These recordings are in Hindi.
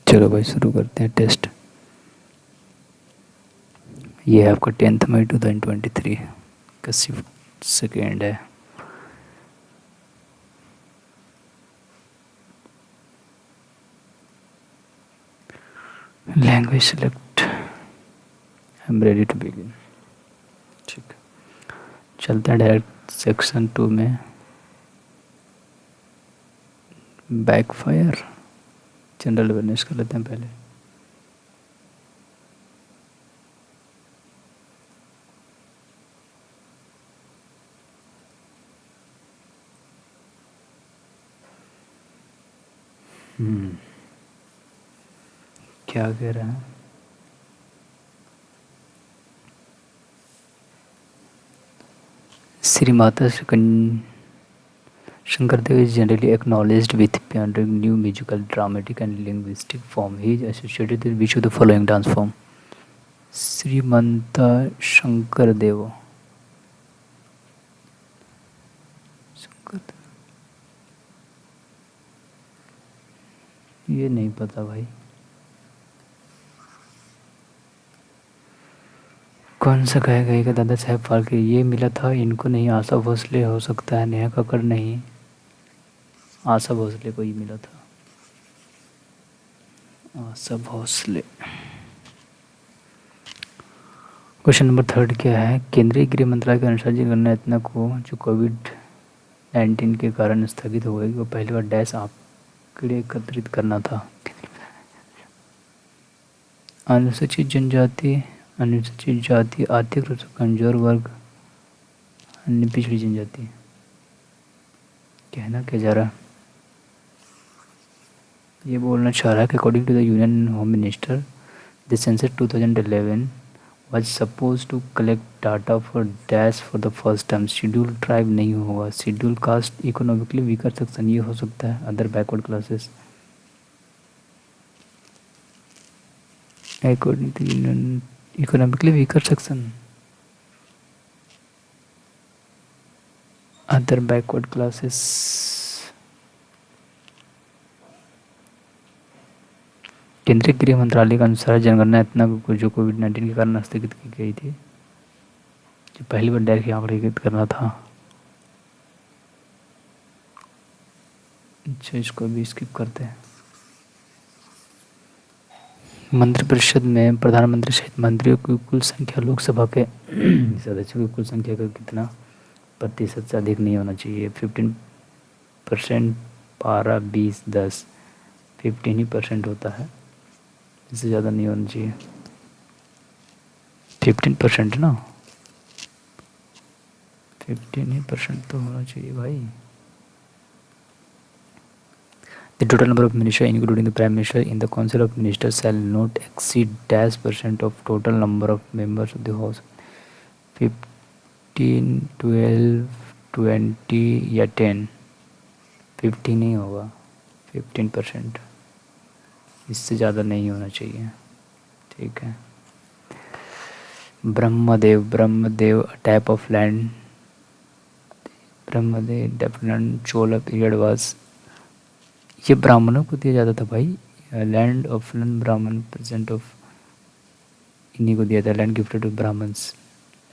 चलो भाई शुरू करते हैं टेस्ट। ये है आपका 10 मई 2023 का शिफ्ट सेकेंड है। Language select, I am ready to begin. ठीक, चलते हैं डायरेक्ट सेक्शन 2 में। बैकफायर, जनरल अवेयरनेस कर लेते हैं पहले। क्या कह रहा है? Shri Mata Shankardev is generally acknowledged with pioneering new musical, dramatic, and linguistic form. He is associated with which of the following dance form? श्रीमंता शंकरदेव। ये नहीं पता भाई। कौन सा कहेगा? ये दादा साहेब फाल्के ये मिला था इनको नहीं। आशा भोसले हो सकता है, नेहा कक्कड़ नहीं, आशा भोसले को ही मिला था। आशा भोसले। क्वेश्चन नंबर 3 क्या है? केंद्रीय गृह मंत्रालय के अनुसार जनगणना को जो कोविड-19 के कारण स्थगित हो गई वो पहली बार डैश आंकड़े एकत्रित करना था। अनुसूचित जनजाति, अनुसूचित जाति, आर्थिक रूप से कमजोर वर्ग, अन्य पिछड़ी जनजाति। कहना क्या जा रहा? ये बोलना चाह रहा है कि according to the union home minister the census 2011 was supposed to collect data for dash for the first time। Schedule tribe नहीं होगा, schedule caste, economically weaker section ये हो सकता है, other backward classes. According to union economically weaker section, other backward classes. केंद्रीय गृह मंत्रालय के अनुसार जनगणना इतना को जो कोविड-19 के कारण स्थगित की गई थी, जो पहली बार डायरेक्ट आंकड़े एकत्रित करना था। अच्छा, इसको भी स्किप करते हैं। मंत्रिपरिषद में प्रधानमंत्री सहित मंत्रियों की कुल संख्या लोकसभा के सदस्यों की कुल संख्या का कितना प्रतिशत से अधिक नहीं होना चाहिए? 15%, 12, 20, 10। 15% होता है, इससे ज़्यादा नहीं होना चाहिए। 15% ना, 15% तो होना चाहिए भाई। The total number of ministers, including the Prime Minister, in the Council of Ministers shall not exceed -% of total number of members of the House। 15, 12, 20 या 10। 50 नहीं होगा, 15%, इससे ज़्यादा नहीं होना चाहिए। ठीक है। Brahmadev, Brahmadev type of land, Brahmadev definite Chola period was, ये ब्राह्मणों को दिया जाता था भाई। Land of Brahman present of, इन्हीं को दिया था। Land gifted to Brahmans,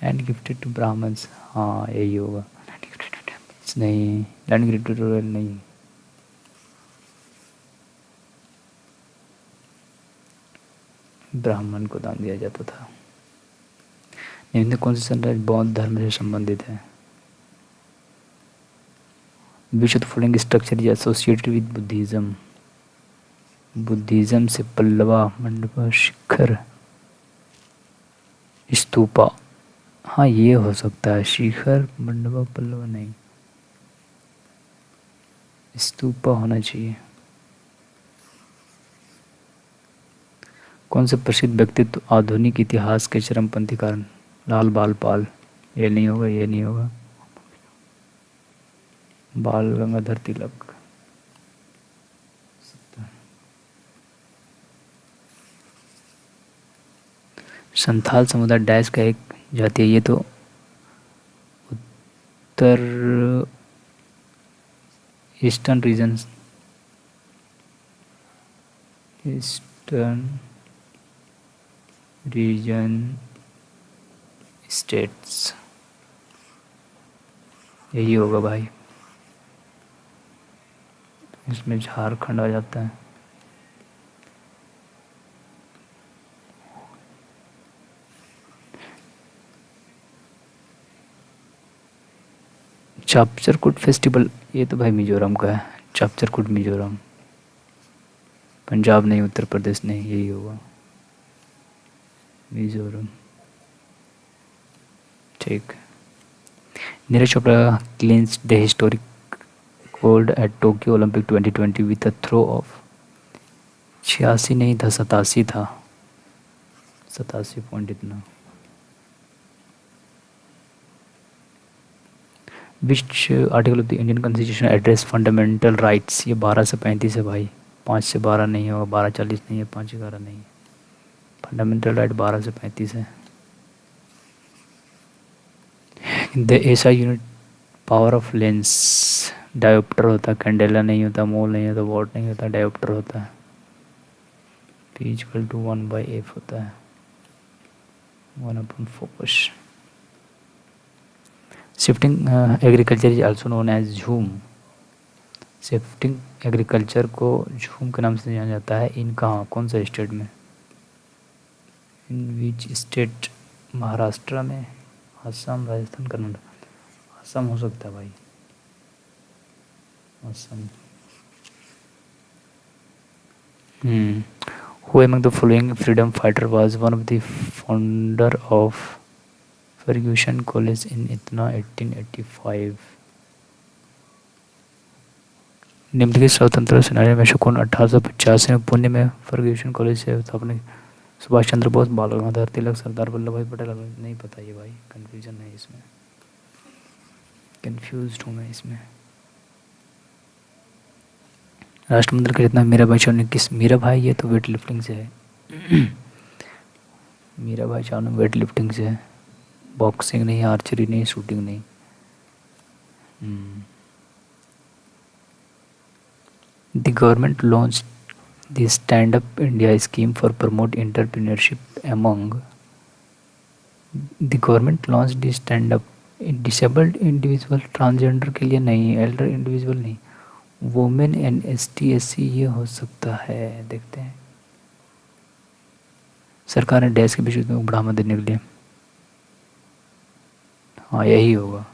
land gifted to Brahmans, हाँ यही होगा। नहीं, लैंड गिफ्टेड टू रॉयल नहीं, ब्राह्मण को दान दिया जाता था। निम्न कौन सी संरचना बौद्ध धर्म से संबंधित है? विच of the following structure is associated with Buddhism? Buddhism से पल्लवा, मंडपा, शिखर, स्तूपा। हाँ ये हो सकता है, शिखर, मंडपा, पल्लवा नहीं, स्तूपा होना चाहिए। कौन से प्रसिद्ध व्यक्तित्व आधुनिक इतिहास के चरमपंथी कारण? लाल बाल पाल, ये नहीं होगा, ये नहीं होगा। बाल गंगाधर तिलक। संथाल समुदाय डैश का एक जाति है, ये तो उत्तर eastern region eastern region states, यही होगा भाई। इसमें झारखंड आ जाता है। चापचरकुट फेस्टिवल, ये तो भाई मिजोरम का है। चापचरकुट मिजोरम, पंजाब नहीं, उत्तर प्रदेश नहीं, यही होगा मिजोरम। ठीक। Neeraj Chopra clinches the historic gold at Tokyo Olympic 2020 with a throw of 86 नहीं था, 87 था, 87 पॉइंट इतना। Which article of the Indian constitution address fundamental rights, ये 12 से 35 है भाई, 5 से 12 नहीं होगा, 12:40 नहीं है, 5:11 नहीं है। फंडामेंटल राइट 12 से 35 है। द ऐसा unit power of lens, dioptre होता है, कैंडेला नहीं होता, मोल नहीं होता, वॉट नहीं होता, डायोप्टर होता है। P इक्वल टू 1/f होता है, 1/फोकस। Shifting agriculture is also known as jhum. Shifting agriculture को झूम के नाम से जाना जाता है। इन कहाँ, कौन सा स्टेट में? इन विच स्टेट? महाराष्ट्र में, असम, राजस्थान, कर्नाटक। असम हो सकता है भाई, Assam. Who among the following freedom fighter was one of the founder of Ferguson College in इतना 1885? निम्नलिखित स्वतंत्रता सेनानियों में से कौन 1885 में पुणे में फर्ग्यूसन कॉलेज से स्थापना? सुभाष चंद्र बोस, बाल गंगाधर तिलक, सरदार वल्लभ भाई पटेल। नहीं पता ये भाई, कंफ्यूजन है इसमें, कंफ्यूज्ड हूँ मैं इसमें। राष्ट्रमंडल का जितना मीरा भाई चानू किस? मीरा भाई ये तो वेट लिफ्टिंग से है। मीरा भाई चानू वेट लिफ्टिंग से है, बॉक्सिंग नहीं, आर्चरी नहीं, शूटिंग नहीं। The government launched the Stand Up India scheme for promote entrepreneurship among. The government launched the Stand Up disabled individual, transgender के लिए नहीं, एल्डर इंडिविजुअल नहीं, वुमेन एंड ST SC ये हो सकता है, देखते हैं। सरकार ने डैश के विषय में बढ़ावा देने के लिए, हाँ यही होगा,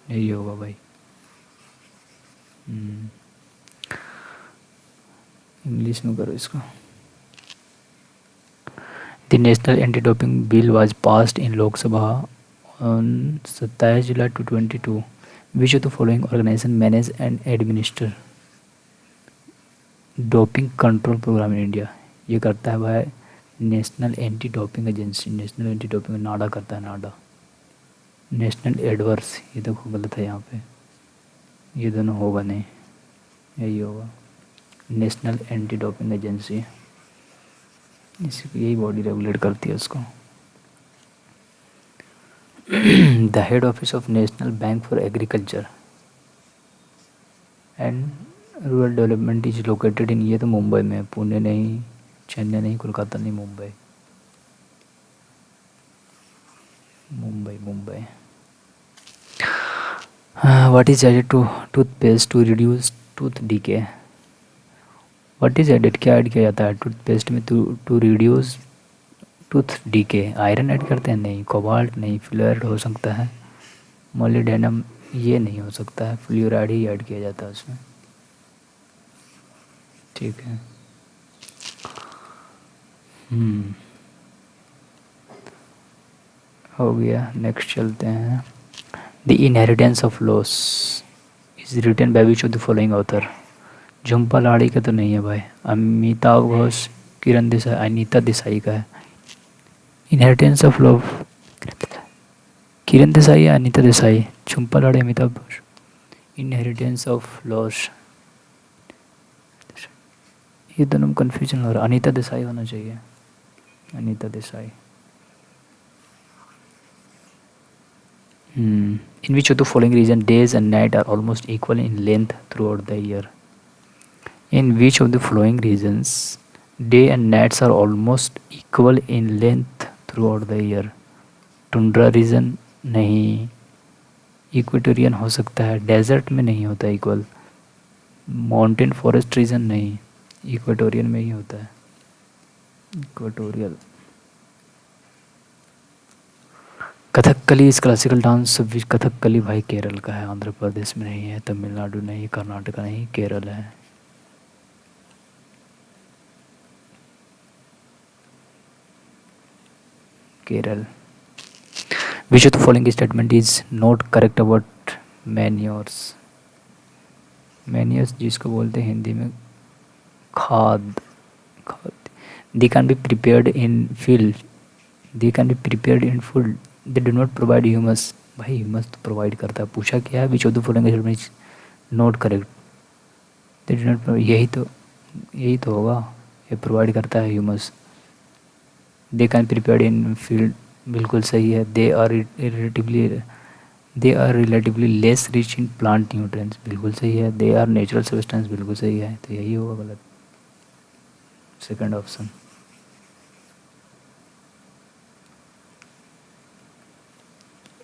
यही होगा भाई। इंग्लिश में करो इसको। The national anti doping bill was passed in Lok Sabha on 27 July 2022। Which of the following organisation manage and administer doping control programme in India? ये करता है भाई national anti doping agency. National anti doping नाडा करता है, नाडा। नेशनल एडवर्स, ये देखो गलत है यहाँ पे, ये दोनों होगा नहीं, यही होगा नेशनल एंटी डोपिंग एजेंसी। यही बॉडी रेगुलेट करती है उसको। The head office of national bank for agriculture and rural development is located in, ये तो मुंबई में, पुणे नहीं, चेन्नई नहीं, कोलकाता नहीं, Mumbai, Mumbai, Mumbai. What is added to toothpaste to reduce tooth decay? What is added, क्या ऐड किया जाता है टूथपेस्ट में to reduce tooth decay? Iron add करते हैं? नहीं। कोबाल्ट नहीं, फ्लोराइड हो सकता है, मोलिडेनम ये नहीं हो सकता है, फ्लोराइड ही ऐड किया जाता है उसमें। ठीक है। हो गया, नेक्स्ट चलते हैं। The inheritance of loss is written by which of the following author? Jhumpa Lahiri का तो नहीं है भाई, अमिताभ घोष, किरण देसाई, अनीता देसाई का है। Inheritance of love, Kiran Desai या अनीता देसाई? झुम्पा लाड़ी, Amitabh Ghosh. Inheritance of loss, ये दोनों में कन्फ्यूजन हो रहा है, अनीता देसाई होना चाहिए, Anita Desai. In which of the following reason days and night are almost equal in length throughout the year? In which of the following regions day and nights are almost equal in length throughout the year? Tundra region नहीं, इक्वेटोरियन हो सकता है, डेजर्ट में नहीं होता इक्वल, माउंटेन फॉरेस्ट रीजन नहीं, इक्वेटोरियन में ही होता है, इक्वेटोरियल। कथकली इस क्लासिकल डांस विच कथकली भाई केरल का है, आंध्र प्रदेश में नहीं है, तमिलनाडु नहीं, कर्नाटका नहीं, केरल है। केरल। विच of the following statement is not correct about manures? Manures जिसको बोलते हैं हिंदी में खाद, खाद। They can be prepared in field, they can be prepared in food, they do not provide humus. भाई ह्यूमस तो प्रोवाइड करता है, पूछा क्या है, विच of the following statement is not correct, they do not, यही तो होगा, ये प्रोवाइड करता है humus. They can prepared in field बिल्कुल सही है। They are relatively less rich in plant nutrients बिल्कुल सही है। दे आर नेचुरल सब्सटेंस बिल्कुल सही है, तो यही होगा गलत, second option.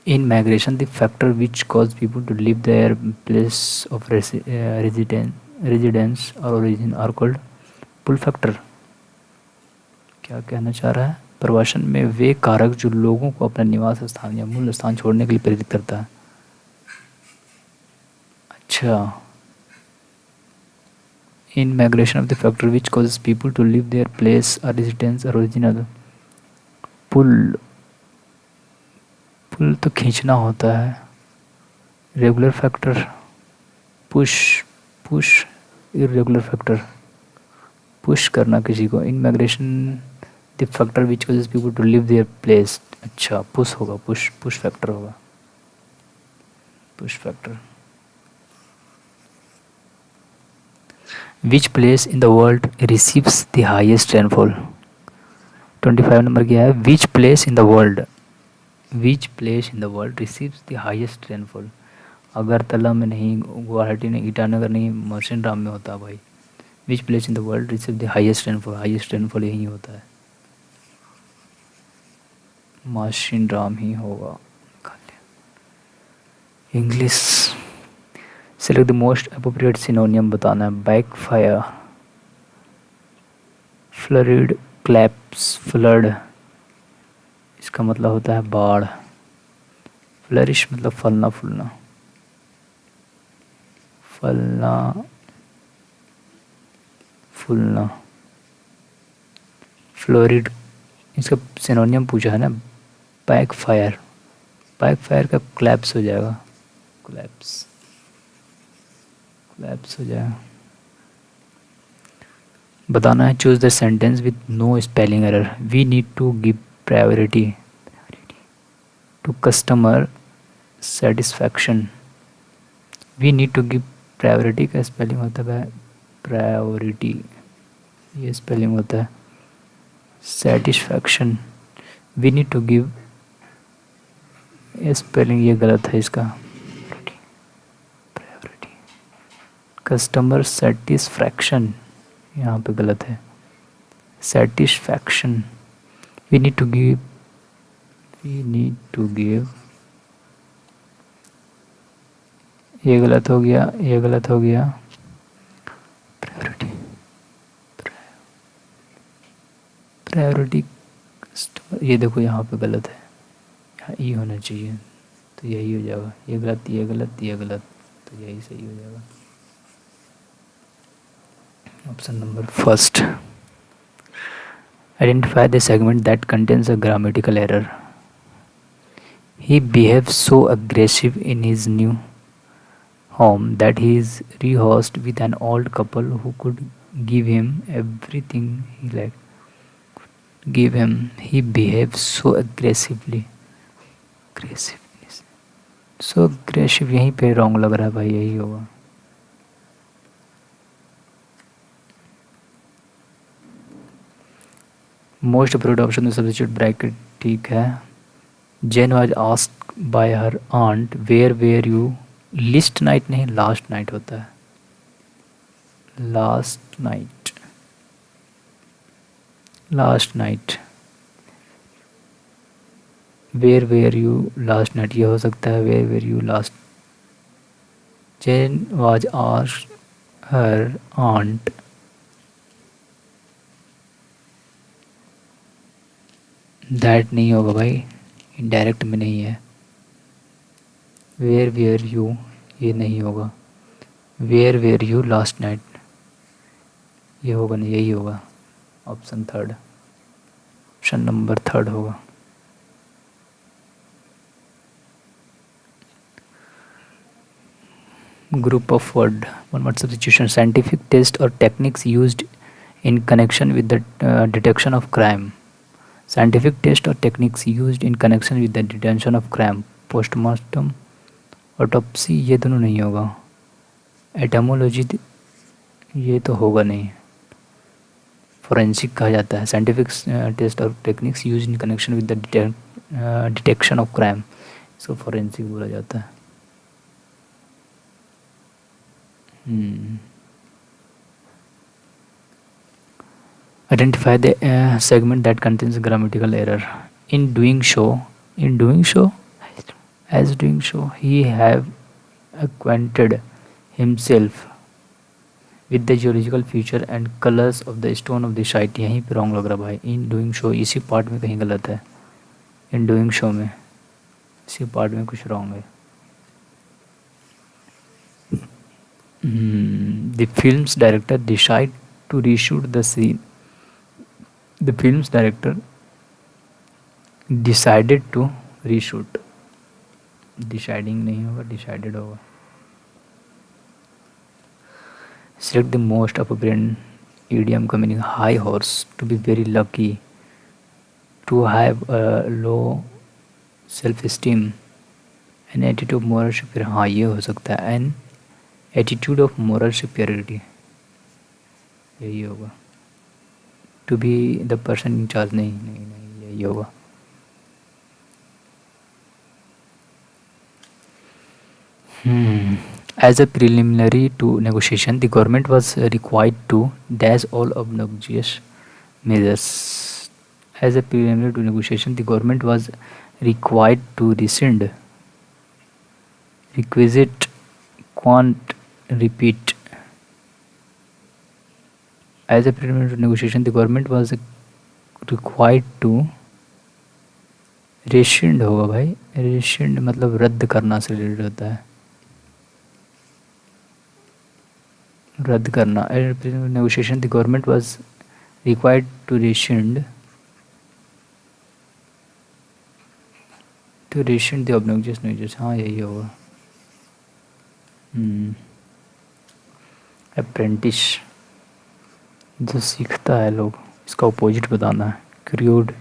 In migration the factor which cause people to leave their place of residence और origin are called pull factor. क्या कहना चाह रहा है? प्रवासन में वे कारक जो लोगों को अपना निवास स्थान या मूल स्थान छोड़ने के लिए प्रेरित करता है। अच्छा, in migration of the factor which causes people to leave their place और रेजिडेंस और ओरिजिनल। पुल, पुल तो खींचना होता है। Regular factor push, push irregular factor push करना किसी को। In migration the factor which causes people to leave their place, अच्छा पुश होगा, पुश, पुश फैक्टर होगा, push factor. Which place in the world receives the highest rainfall? 25 number क्या है? विच place in the world, which place in the world receives the highest rainfall? Agartala में नहीं, गुवाहाटी नहीं, ईटानगर नहीं, मौसिनराम में होता है भाई। विच place in the world receive the highest rainfall? Highest rainfall यही होता है, मौसिनराम ही होगा। English. Select the most appropriate सिनोनियम बताना है। बैकफायर, फ्लरिड, क्लैप्स, फ्लड इसका मतलब होता है बाढ़, फ्लरिश मतलब फलना फूलना, फलना फूलना। फ्लोरिड इसका सिनोनियम पूछा है ना, बैकफायर, बैकफायर का क्लैप्स हो जाएगा, क्लैप्स, क्लैप्स हो जाएगा। बताना है choose the sentence with no spelling error. We need to give priority to customer satisfaction. We need to give priority का स्पेलिंग होता है प्रायोरिटी, ये स्पेलिंग होता है satisfaction. We need to give, ये स्पेलिंग ये गलत है इसका, प्रायोरिटी। कस्टमर सेटिस्फैक्शन यहाँ पे गलत है, satisfaction. We need to give, we need to give, ये गलत हो गया, ये गलत हो गया, प्रायोरिटी, प्रायोरिटी कस्टमर, ये देखो यहाँ पे गलत है, यहाँ ई होना चाहिए, तो यही हो जाएगा, ये गलत, ये गलत, ये गलत, तो यही सही हो जाएगा। Option number first. Identify the segment that contains a grammatical error. He behaves so aggressive in his new home that he is rehoused with an old couple who could give him everything he liked. Give him. He behaves so aggressively. Aggressiveness. So aggressive यहीं पे wrong लग रहा है भाई, यही होगा। Most appropriate option to substitute bracket ठीक है। Jane was asked by her aunt, where were you? List night नहीं, last night होता है, last night, last night, where were you last night, ये हो सकता है where were you last. Jane was asked her aunt, that नहीं होगा भाई, इनडायरेक्ट में नहीं है। वेयर वेयर यू, ये नहीं होगा। Where were you last night, ये होगा नहीं, यही होगा option third, option number third होगा। Group of word, one word substitution, scientific test or techniques used in connection with the detection of crime, scientific test or techniques used in connection with the detection of crime, postmortem, autopsy, ये दोनों नहीं होगा। एटमोलॉजी, ये तो होगा नहीं, फोरेंसिक कहा जाता है। साइंटिफिक टेस्ट और techniques use in connection with the detection of crime, इसको फोरेंसिक बोला जाता है। Identify the segment that contains grammatical error. In doing so, as doing so, he have acquainted himself with the geological feature and colors of the stone of the site। यहीं पे रॉन्ग लग रहा भाई, इन डूइंग शो इसी पार्ट में कहीं गलत है, इन डूइंग शो में इसी पार्ट में कुछ रॉन्ग है। The film's director decided to reshoot the scene. The film's director decided to reshoot, deciding नहीं होगा, decided होगा। Select the most appropriate idiom meaning high horse, to be very lucky, to have a low self-esteem, an attitude of moral superiority, हाँ ये हो सकता है, an attitude of moral superiority, यही होगा। To be the person in charge, नहीं नहीं नहीं, यही होगा। As a preliminary to negotiation, the government was required to dash all obnoxious measures. As a preliminary to negotiation, the government was required to rescind requisite quant repeat. As a preliminary to negotiation, the government was required to rescind होगा भाई, rescind मतलब रद्द करना से रिलेटेड होता है, रद्द करना। Negotiation, the government was required to rescind the obnoxious न्यूजेस, हाँ यही होगा। अप्रेंटिस, जो सीखता है लोग, इसका अपोजिट बताना है। क्रूड,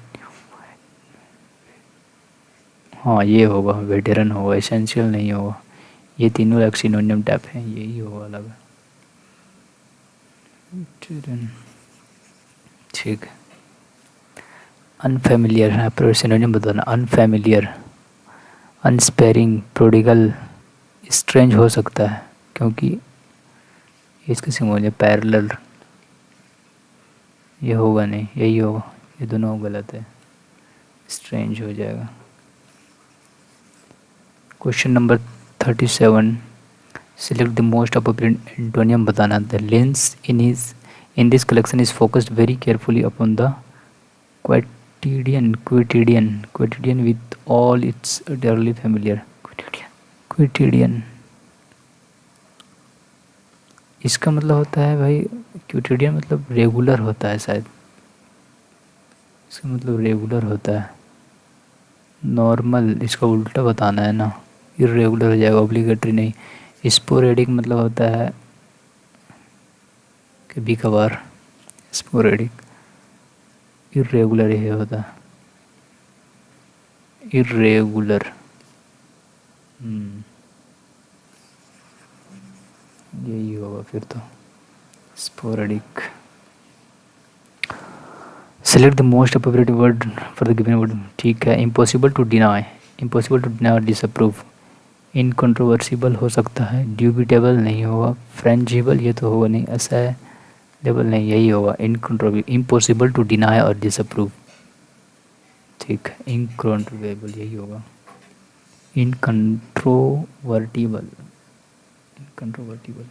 हाँ ये होगा। वेटरन होगा, एसेंशियल नहीं होगा। ये तीनों एक सिनोनिम टाइप है, यही होगा अलग। ठीक है। अनफेमिलियर है, पर सिनोनिम बताना। अनफेमिलियर, अनस्पेरिंग, प्रोडिगल, स्ट्रेंज हो सकता है क्योंकि इसके सिमोनियम पैरेलल, ये होगा नहीं, यही होगा। ये दोनों गलत है, स्ट्रेंज हो जाएगा। Question number 37, select the most appropriate antonym बताना। The lens in this collection is focused very carefully upon the quotidian with all its dearly familiar. Quotidian, इसका मतलब होता है भाई, क्विटिडियन मतलब रेगुलर होता है शायद, इसका मतलब रेगुलर होता है। नॉर्मल, इसका उल्टा बताना है ना, इरेगुलर हो जाएगा, ऑब्लिगेटरी नहीं। स्पोरेडिक मतलब होता है कभी कभार, स्पोरेडिक। इरेगुलर ये होता है, इरेगुलर। यही होगा फिर तो, sporadic. Select the most appropriate word for the given word. ठीक है। Impossible to deny, impossible to deny और डिसअप्रूव। इनकंट्रोवर्सिबल हो सकता है, ड्यूबिटेबल नहीं होगा, फ्रेंजिबल ये तो होगा नहीं, असेलेबल नहीं, यही होगा इनकंट्रोवेबल, इम्पॉसिबल टू डिनाई और डिसअप्रूव, ठीक है, इनकंट्रोवेबल यही होगा, इनकंट्रोवर्टिबल, इनकंट्रोवर्टिबल।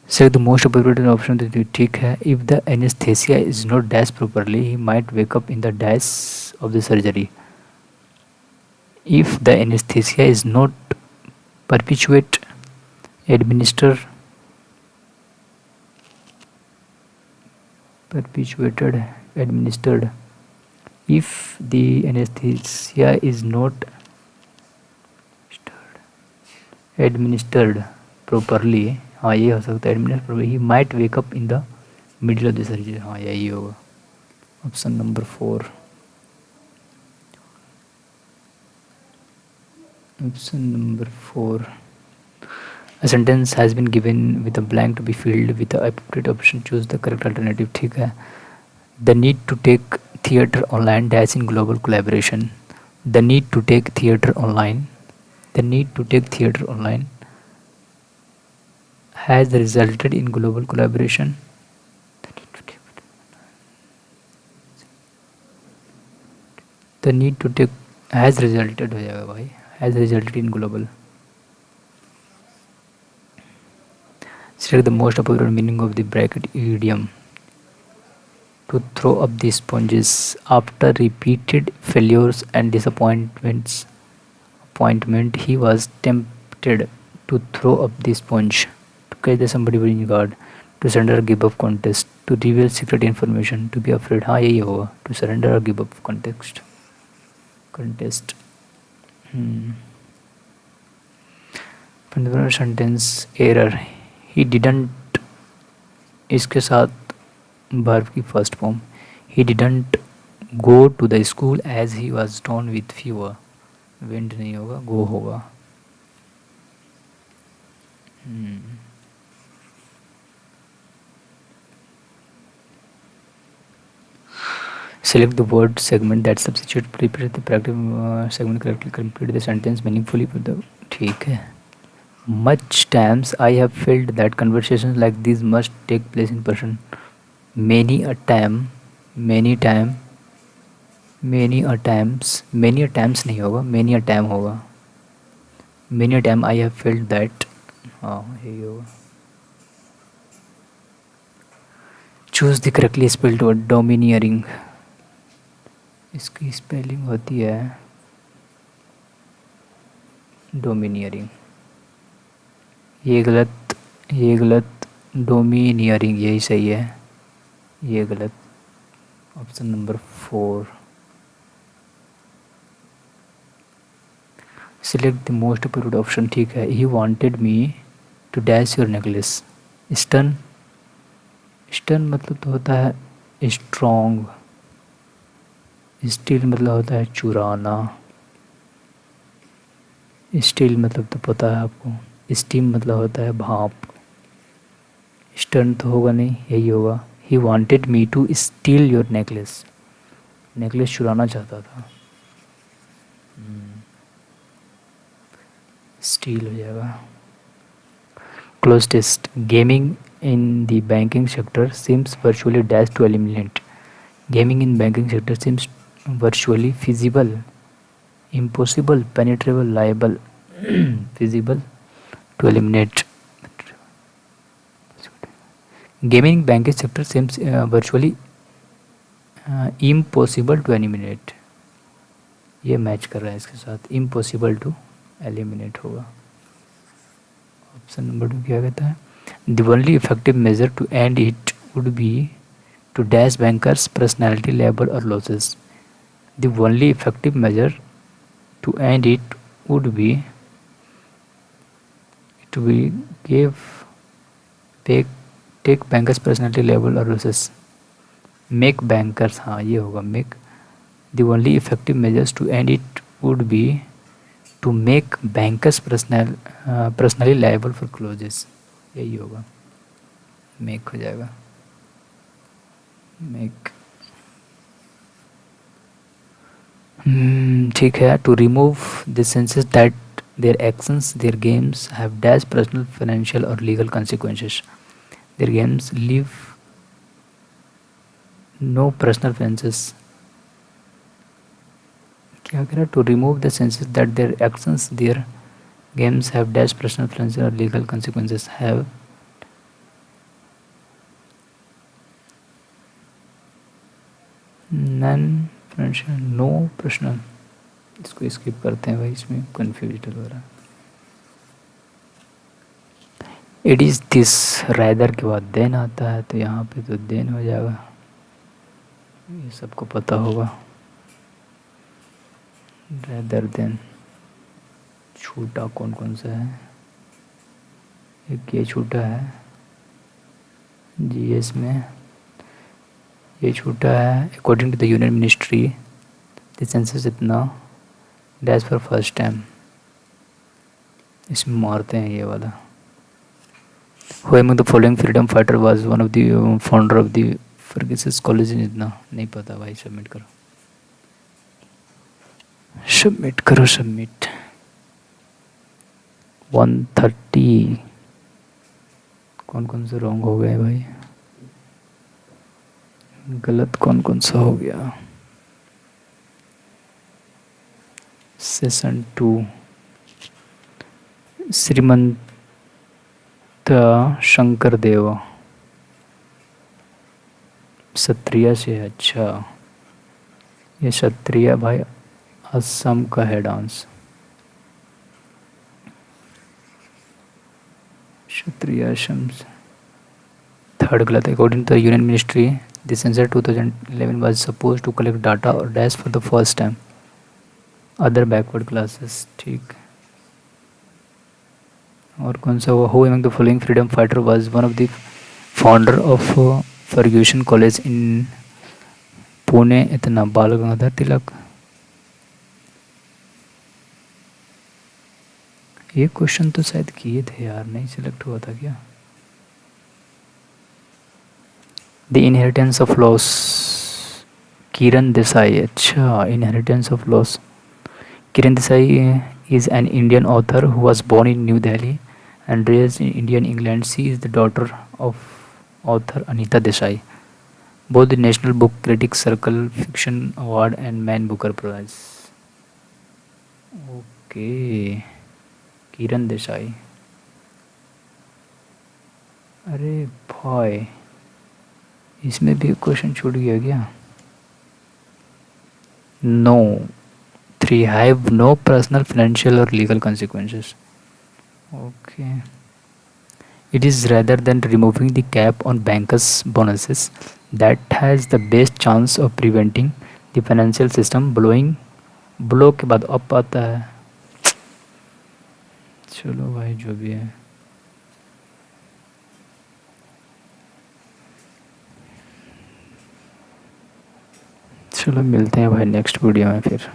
से द मोस्ट अप्रोप्रिएट ऑप्शन ठीक है, if the anaesthesia is not dash properly he might wake up in the dash of the surgery. If the anesthesia is not perpetuate, administered, perpetuated, administered. If the anesthesia is not administered properly, हाँ ये हो सकता है, administered properly, he might wake up in the middle of the surgery, हाँ यही होगा, option number 4, option number 4। A sentence has been given with a blank to be filled with the appropriate option. Choose the correct alternative. ठीक है. The need to take theatre online dash in global collaboration. The need to take theatre online. The need to take theatre online has resulted in global collaboration. The need to take has resulted हो जाएगा भाई, has resulted in global. Select the most appropriate meaning of the bracket idiom. To throw up the sponges after repeated failures and disappointments. Appointment, he was tempted to throw up the sponge, to catch the somebody winning guard, to surrender or give up contest, to reveal secret information, to be afraid, हाँ यही होगा, to surrender or give up contest. Sentence error, he didn't, इसके साथ वर्ब की first form, he didn't go to the school as he was down with fever, went नहीं होगा, गो होगा। Select the word segment that substitute prepare the practice segment correctly, complete the sentence meaningfully for the, ठीक है। Much times I have felt that conversations like these must take place in person. Many a time, many time, many a times, many a times नहीं होगा, many a time होगा, many a time I have felt that, हाँ यही होगा। Choose the correctly spelled word domineering, इसकी स्पेलिंग होती है डोमिनियरिंग, ये गलत, ये गलत, डोमिनियरिंग यही सही है, ये गलत, option number 4। Select the most appropriate option, ठीक है। He wanted me to dash your necklace, stun, stun मतलब तो होता है स्ट्रॉन्ग, स्टील मतलब होता है चुराना, स्टील मतलब तो पता है आपको, स्टीम मतलब होता है भाप, स्टन तो होगा नहीं, यही होगा। He wanted me to steal your necklace, necklace चुराना चाहता था, स्टील हो जाएगा। Cloze test, gaming in the banking sector seems virtually dash to eliminate, gaming in banking sector seems virtually feasible, impossible, penetrable, liable, feasible to eliminate. Gaming banking sector seems virtually impossible to eliminate, ये मैच कर रहा है इसके साथ, impossible to eliminate होगा। ऑप्शन नंबर 2 क्या कहता है, the only effective measure to end it would be to dash bankers personality, labor or losses, the only effective measure to end it would be to be take bankers personality, label or losses, make bankers, हाँ ये होगा make, the only effective measures to end it would be to make bankers personally liable for clauses, यही होगा, make हो जाएगा, make। ठीक है. To remove the senses that their actions, their games have dash personal, financial or legal consequences. Their games leave no personal offenses. क्या कह रहा है? To remove the senses that their actions, their games have dash personal, financial or legal consequences. Have none financial, no personal. इसको स्किप करते हैं भाई, इसमें कन्फ्यूज हो रहा है. इट इज़ दिस राइदर के बाद देन आता है, तो यहाँ पे तो देन हो जाएगा, ये सबको पता होगा. रादर देन छूटा कौन कौन सा है? एक ये छूटा है जीएस में, ये छूटा है according to the union ministry the census इतना डैश फॉर फर्स्ट टाइम. इसमें मारते हैं ये वाला. Who among the following freedom fighter was one of the founder of the Fergus College? इतना नहीं पता भाई. सबमिट करो, सबमिट करो, सबमिट. 130 कौन कौन से रॉन्ग हो गए भाई? गलत कौन कौन सा हो गया? सेशन 2 श्रीमंत शंकर देव क्षत्रिय से. अच्छा, ये क्षत्रिय भाई असम का है डांस. क्षत्रिय असम. थर्ड गलत. According to the union ministry the census 2011 was suppose to collect data और dash for the first time other backward classes. ठीक. और कौन सा हुआ? Who among the following freedom fighter was one of the founder of Fergusson college in Pune? इतना बाल गंगाधर तिलक. ये क्वेश्चन तो शायद किए थे यार, नहीं सिलेक्ट हुआ था क्या? The inheritance of loss Kiran Desai. अच्छा, inheritance of loss. Kiran Desai is an Indian author who was born in New Delhi and raised in Indian England. She is the daughter of author Anita Desai. Both the National Book Critics Circle Fiction Award and Man Booker Prize. Okay, Kiran Desai. अरे भाई, इसमें भी क्वेश्चन छूट गया क्या? No. 3 have no personal, financial or legal consequences. Okay. It is rather than removing the cap on bankers' bonuses that has the best chance of preventing the financial system blowing. blow के बाद अप आता है. चलो भाई, जो भी है. चलो मिलते हैं भाई नेक्स्ट वीडियो में फिर.